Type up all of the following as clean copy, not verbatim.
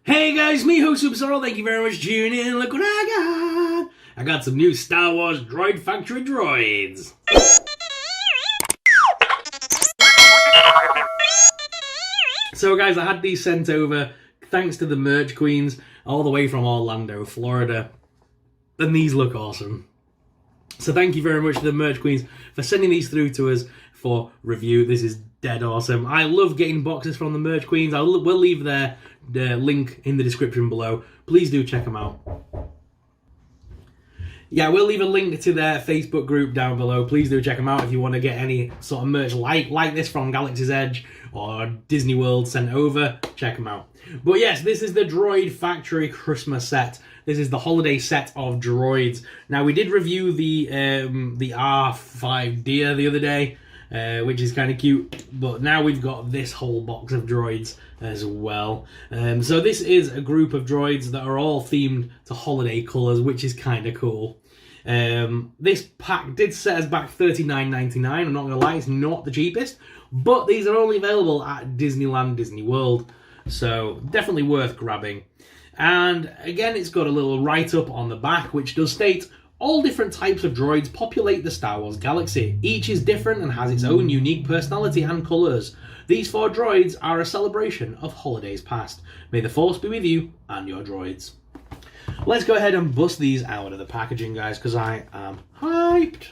Hey guys, me host Superstar, thank you very much for tuning in. Look what I got! I got some new Star Wars Droid Factory droids. So guys, I had these sent over thanks to the merch queens all the way from Orlando, Florida. And these look awesome. So thank you very much to the merch queens for sending these through to us for review. This is dead awesome. I love getting boxes from the merch queens. We'll leave their link in the description below. Please do check them out. Yeah, we'll leave a link to their Facebook group down below. Please do check them out if you want to get any sort of merch like this from Galaxy's Edge or Disney World sent over. Check them out. But yes, this is the Droid Factory Christmas set. This is the holiday set of droids. Now, we did review the R5 Deer the other day, which is kind of cute. But now we've got this whole box of droids as well. So this is a group of droids that are all themed to holiday colours, which is kind of cool. This pack did set us back $39.99. I'm not going to lie, it's not the cheapest. But these are only available at Disneyland, Disney World. So definitely worth grabbing. And again, it's got a little write-up on the back, which does state, all different types of droids populate the Star Wars galaxy. Each is different and has its own unique personality and colours. These 4 droids are a celebration of holidays past. May the Force be with you and your droids. Let's go ahead and bust these out of the packaging, guys, because I am hyped.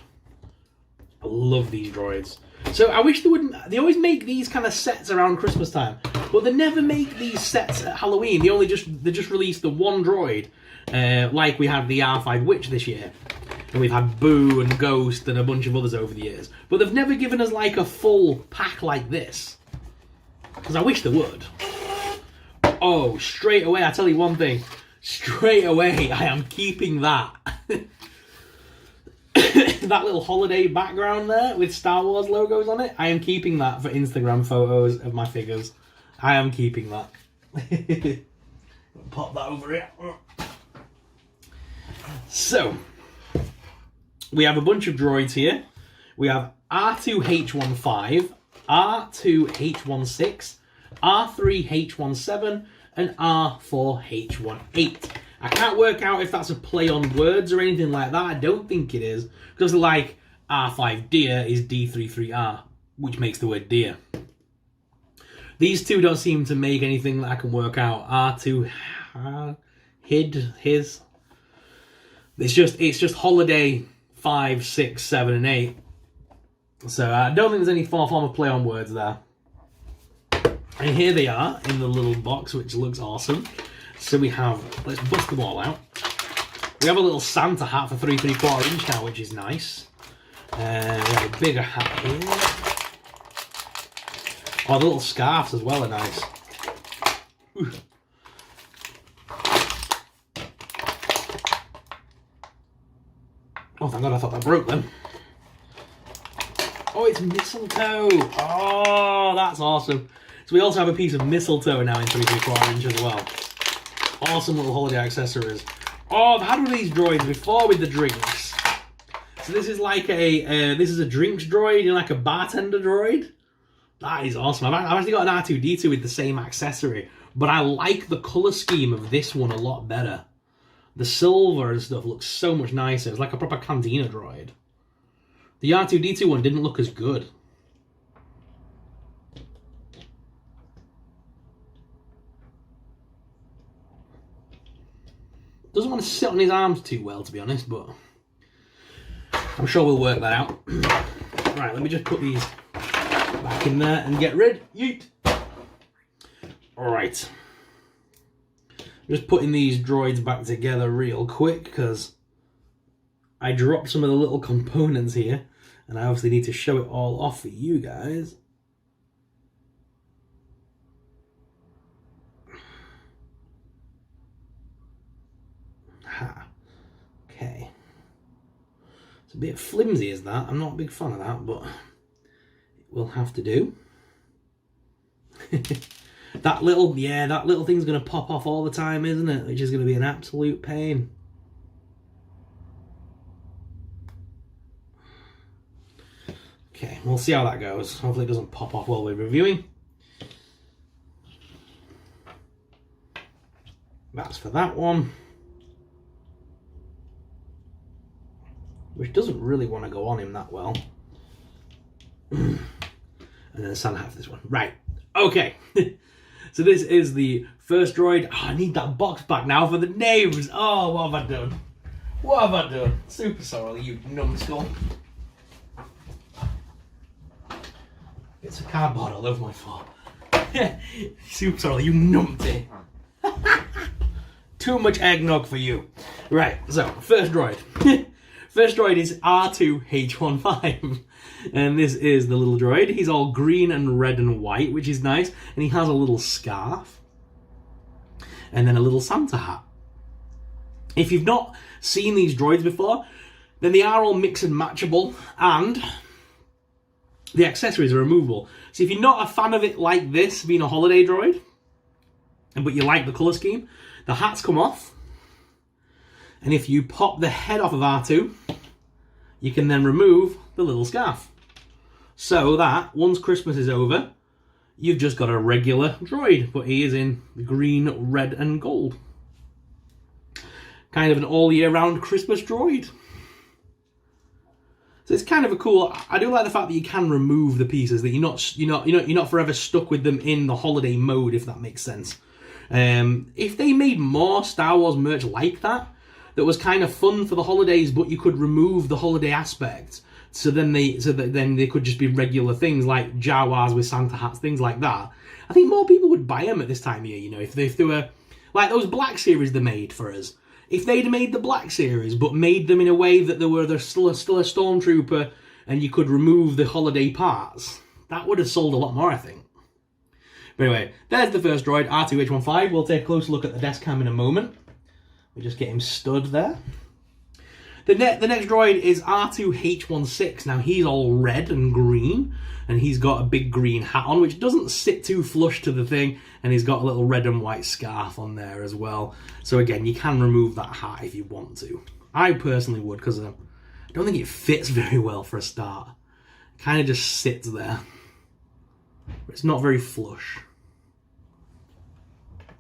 I love these droids. So I wish they would. They always make these kind of sets around Christmas time, but they never make these sets at Halloween. They just released the one droid, like we had the R5 Witch this year, and we've had Boo and Ghost and a bunch of others over the years. But they've never given us like a full pack like this, because I wish they would. Oh, straight away, I tell you one thing. Straight away, I am keeping that. That little holiday background there with Star Wars logos on it, I am keeping that for Instagram photos of my figures. I am keeping that. Pop that over here. So, we have a bunch of droids here. We have R2H15, R2H16, R3H17, and R4H18. I can't work out if that's a play on words or anything like that. I don't think it is. Because like R5 Deer is D33R, which makes the word deer. These two don't seem to make anything that I can work out. R2 his. It's just holiday 5, 6, 7, and 8. So I don't think there's any form of play on words there. And here they are in the little box, which looks awesome. So we have, let's bust them all out. We have a little Santa hat for 3 3/4 inch now, which is nice. We have a bigger hat here. Oh, the little scarves as well are nice. Ooh. Oh, thank God, I thought that broke them. Oh, it's mistletoe. Oh, that's awesome. So we also have a piece of mistletoe now in 3 3/4 inch as well. Awesome little holiday accessories. Oh, I've had one of these droids before with the drinks. So this is like this is a drinks droid and like a bartender droid. That is awesome. I've actually got an R2-D2 with the same accessory, but I like the colour scheme of this one a lot better. The silver and stuff looks so much nicer. It's like a proper cantina droid. The R2-D2 one didn't look as good. Doesn't want to sit on his arms too well, to be honest, but I'm sure we'll work that out. Right, let me just put these back in there and get rid. Yeet! Alright. Just putting these droids back together real quick, because I dropped some of the little components here, and I obviously need to show it all off for you guys. Okay. It's a bit flimsy as that. I'm not a big fan of that, but it will have to do. that little thing's going to pop off all the time, isn't it? Which is going to be an absolute pain. Okay, we'll see how that goes. Hopefully it doesn't pop off while we're reviewing. That's for that one. Which doesn't really want to go on him that well. And then a Santa hat for this one. Right. Okay. So this is the first droid. Oh, I need that box back now for the names. Oh, what have I done? What have I done? Super sorry, you numbskull. It's a cardboard all over my floor. Super sorry, you numpty. Too much eggnog for you. Right, so, first droid. First droid is R2H15. And this is the little droid. He's all green and red and white, which is nice. And he has a little scarf. And then a little Santa hat. If you've not seen these droids before, then they are all mix and matchable. And the accessories are removable. So if you're not a fan of it like this, being a holiday droid, but you like the colour scheme, the hats come off. And if you pop the head off of R2, you can then remove the little scarf. So that, once Christmas is over, you've just got a regular droid, but he is in green, red and gold. Kind of an all year round Christmas droid. So it's kind of a cool. I do like the fact that you can remove the pieces, that you're not forever stuck with them in the holiday mode, if that makes sense. If they made more Star Wars merch like that was kind of fun for the holidays, but you could remove the holiday aspect, so then they could just be regular things like Jawas with Santa hats, things like that. I think more people would buy them at this time of year. You know, if they were like those Black Series they made for us. If they'd made the Black Series, but made them in a way that there's still a Stormtrooper, and you could remove the holiday parts, that would have sold a lot more, I think. But anyway, there's the first droid, R2H15. We'll take a closer look at the desk cam in a moment. We just get him stood there. The next droid is R2H16. Now, he's all red and green, and he's got a big green hat on, which doesn't sit too flush to the thing, and he's got a little red and white scarf on there as well. So again, you can remove that hat if you want to. I personally would, because I don't think it fits very well for a start. It kind of just sits there. It's not very flush.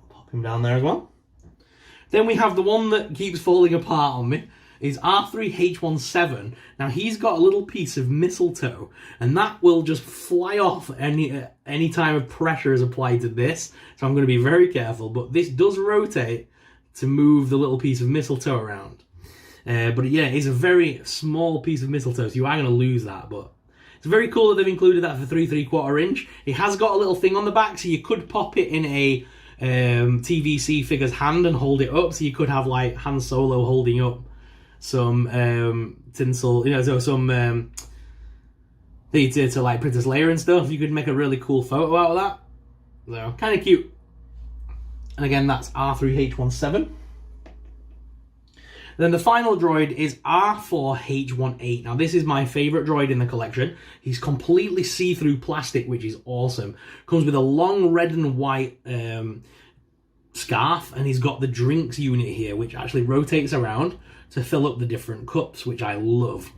Pop him down there as well. Then we have the one that keeps falling apart on me, is R3H17. Now he's got a little piece of mistletoe, and that will just fly off any time of pressure is applied to this. So I'm going to be very careful, but this does rotate to move the little piece of mistletoe around. But yeah, it's a very small piece of mistletoe, so you are going to lose that, but it's very cool that they've included that for 3 3/4 inch. It has got a little thing on the back, so you could pop it in a TVC figure's hand and hold it up, so you could have like Han Solo holding up some tinsel, so some thing to like Princess Leia and stuff. You could make a really cool photo out of that. So kind of cute. And again, that's R3H17. Then the final droid is R4H18. Now this is my favourite droid in the collection. He's completely see-through plastic, which is awesome. Comes with a long red and white scarf, and he's got the drinks unit here, which actually rotates around to fill up the different cups, which I love.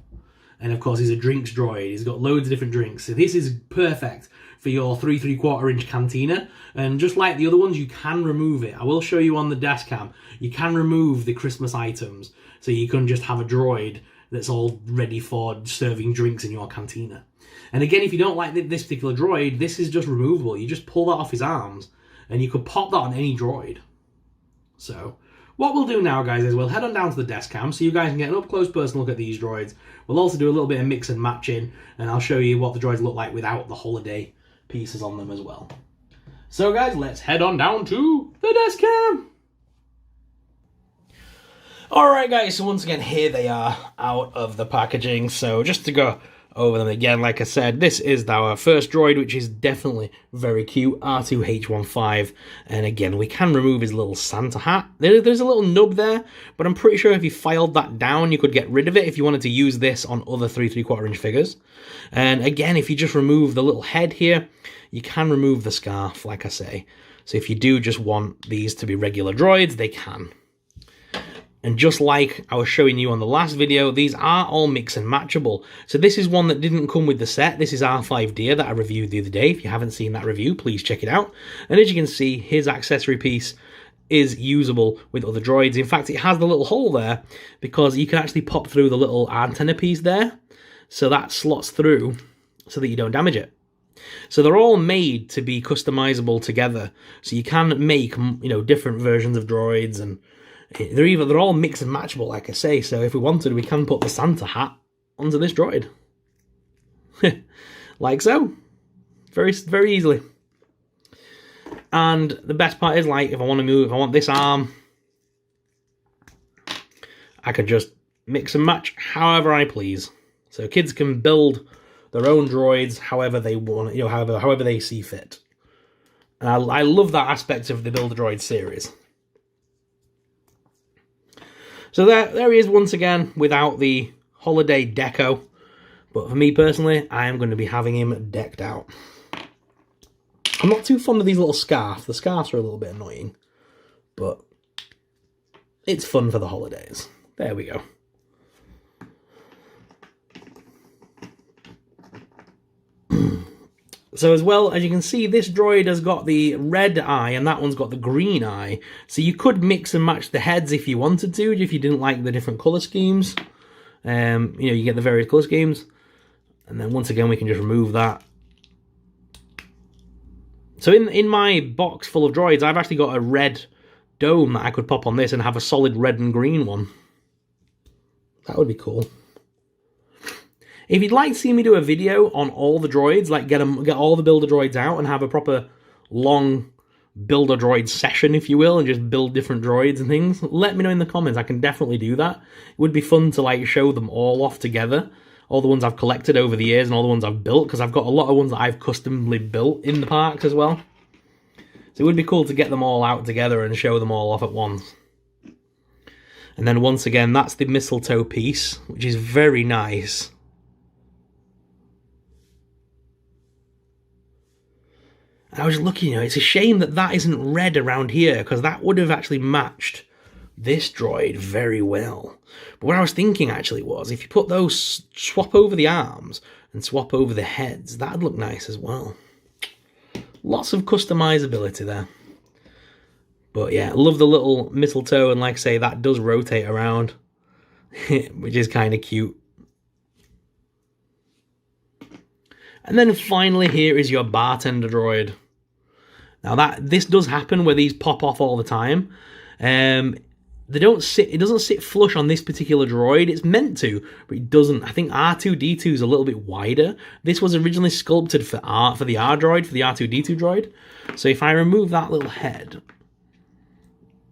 And of course, he's a drinks droid. He's got loads of different drinks. So this is perfect for your 3 3/4 inch cantina. And just like the other ones, you can remove it. I will show you on the desk cam. You can remove the Christmas items. So you can just have a droid that's all ready for serving drinks in your cantina. And again, if you don't like this particular droid, this is just removable. You just pull that off his arms, and you could pop that on any droid. So what we'll do now, guys, is we'll head on down to the desk cam so you guys can get an up-close personal look at these droids. We'll also do a little bit of mix and matching, and I'll show you what the droids look like without the holiday pieces on them as well. So, guys, let's head on down to the desk cam. Alright, guys, so once again, here they are out of the packaging. So just to go over them again, like I said, this is our first droid, which is definitely very cute, R2H15, and again, we can remove his little Santa hat. There's a little nub there, but I'm pretty sure if you filed that down, you could get rid of it if you wanted to use this on other 3 3/4 inch figures. And again, if you just remove the little head here, you can remove the scarf, like I say. So if you do just want these to be regular droids, they can. And just like I was showing you on the last video, these are all mix and matchable. So this is one that didn't come with the set. This is R5 that I reviewed the other day. If you haven't seen that review, please check it out. And as you can see, his accessory piece is usable with other droids. In fact, it has the little hole there because you can actually pop through the little antenna piece there. So that slots through so that you don't damage it. So they're all made to be customizable together. So you can make, different versions of droids, and they're all mix and matchable, like I say. So if we wanted, we can put the Santa hat onto this droid. Like so. Very, very easily. And the best part is, like, if I want this arm, I could just mix and match however I please. So kids can build their own droids however they want, however they see fit. And I love that aspect of the Build-A-Droid series. So there he is once again without the holiday deco. But for me personally, I am going to be having him decked out. I'm not too fond of these little scarves. The scarves are a little bit annoying. But it's fun for the holidays. There we go. So as well, as you can see, this droid has got the red eye and that one's got the green eye. So you could mix and match the heads if you wanted to, if you didn't like the different colour schemes. You get the various colour schemes. And then once again, we can just remove that. So in my box full of droids, I've actually got a red dome that I could pop on this and have a solid red and green one. That would be cool. If you'd like to see me do a video on all the droids, like get all the Build-A-Droids out and have a proper long Build-A-Droid session, if you will, and just build different droids and things, let me know in the comments. I can definitely do that. It would be fun to like show them all off together. All the ones I've collected over the years and all the ones I've built, because I've got a lot of ones that I've customly built in the parks as well. So it would be cool to get them all out together and show them all off at once. And then once again, that's the mistletoe piece, which is very nice. I was looking, it's a shame that that isn't red around here, because that would have actually matched this droid very well. But what I was thinking actually was, if you put those, swap over the arms and swap over the heads, that'd look nice as well. Lots of customizability there. But yeah, I love the little mistletoe, and like I say, that does rotate around, which is kind of cute. And then finally, here is your Bartender Droid. Now this does happen where these pop off all the time. It doesn't sit flush on this particular droid. It's meant to, but it doesn't. I think R2-D2 is a little bit wider. This was originally sculpted for the R-Droid, for the R2-D2 droid. So if I remove that little head,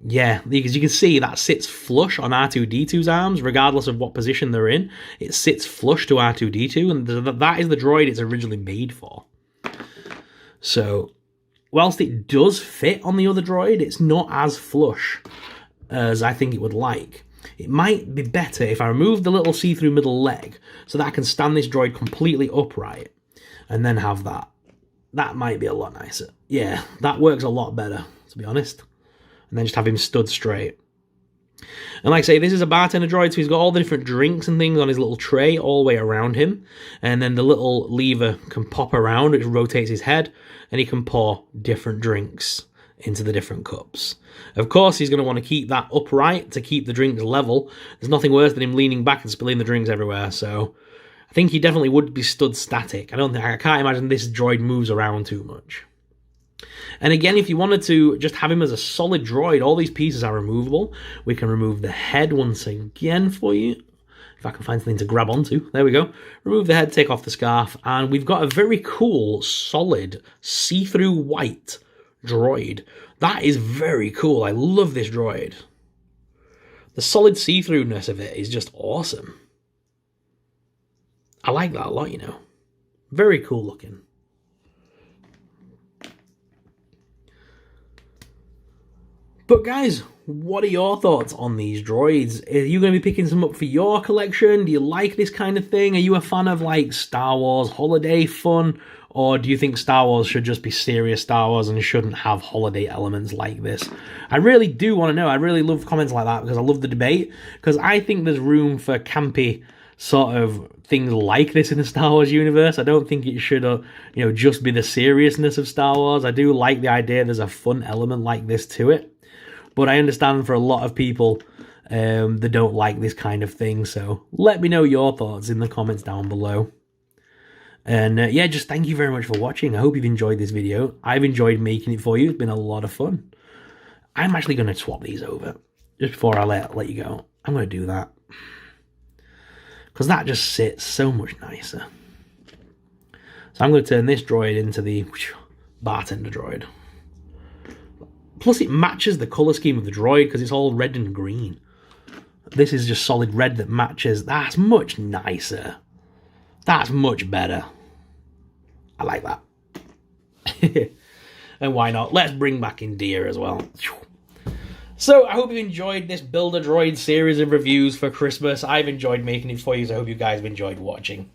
yeah, because you can see that sits flush on R2-D2's arms, regardless of what position they're in. It sits flush to R2-D2, and that is the droid it's originally made for. So, whilst it does fit on the other droid, it's not as flush as I think it would like. It might be better if I remove the little see-through middle leg, so that I can stand this droid completely upright, and then have that. That might be a lot nicer. Yeah, that works a lot better, to be honest. And then just have him stood straight. And like I say, this is a Bartender Droid, so he's got all the different drinks and things on his little tray all the way around him. And then the little lever can pop around, which rotates his head, and he can pour different drinks into the different cups. Of course, he's going to want to keep that upright to keep the drinks level. There's nothing worse than him leaning back and spilling the drinks everywhere, so I think he definitely would be stood static. I can't imagine this droid moves around too much. And again, if you wanted to just have him as a solid droid, all these pieces are removable. We can remove the head once again for you. If I can find something to grab onto. There we go. Remove the head, take off the scarf, and we've got a very cool, solid, see-through white droid. That is very cool. I love this droid. The solid see-throughness of it is just awesome. I like that a lot, Very cool looking. But guys, what are your thoughts on these droids? Are you going to be picking some up for your collection? Do you like this kind of thing? Are you a fan of like Star Wars holiday fun? Or do you think Star Wars should just be serious Star Wars and shouldn't have holiday elements like this? I really do want to know. I really love comments like that because I love the debate. Because I think there's room for campy sort of things like this in the Star Wars universe. I don't think it should, just be the seriousness of Star Wars. I do like the idea there's a fun element like this to it. But I understand for a lot of people, they don't like this kind of thing. So let me know your thoughts in the comments down below. And yeah, just thank you very much for watching. I hope you've enjoyed this video. I've enjoyed making it for you. It's been a lot of fun. I'm actually going to swap these over just before I let you go. I'm going to do that because that just sits so much nicer. So I'm going to turn this droid into the Bartender Droid. Plus it matches the colour scheme of the droid because it's all red and green. This is just solid red that matches. That's much nicer. That's much better. I like that. And why not? Let's bring back India as well. So I hope you enjoyed this Build a Droid series of reviews for Christmas. I've enjoyed making it for you, so I hope you guys have enjoyed watching.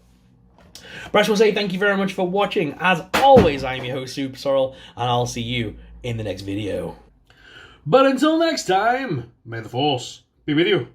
But I just want to say thank you very much for watching. As always, I'm your host, Super Sorrel, and I'll see you in the next video. But until next time, may the Force be with you.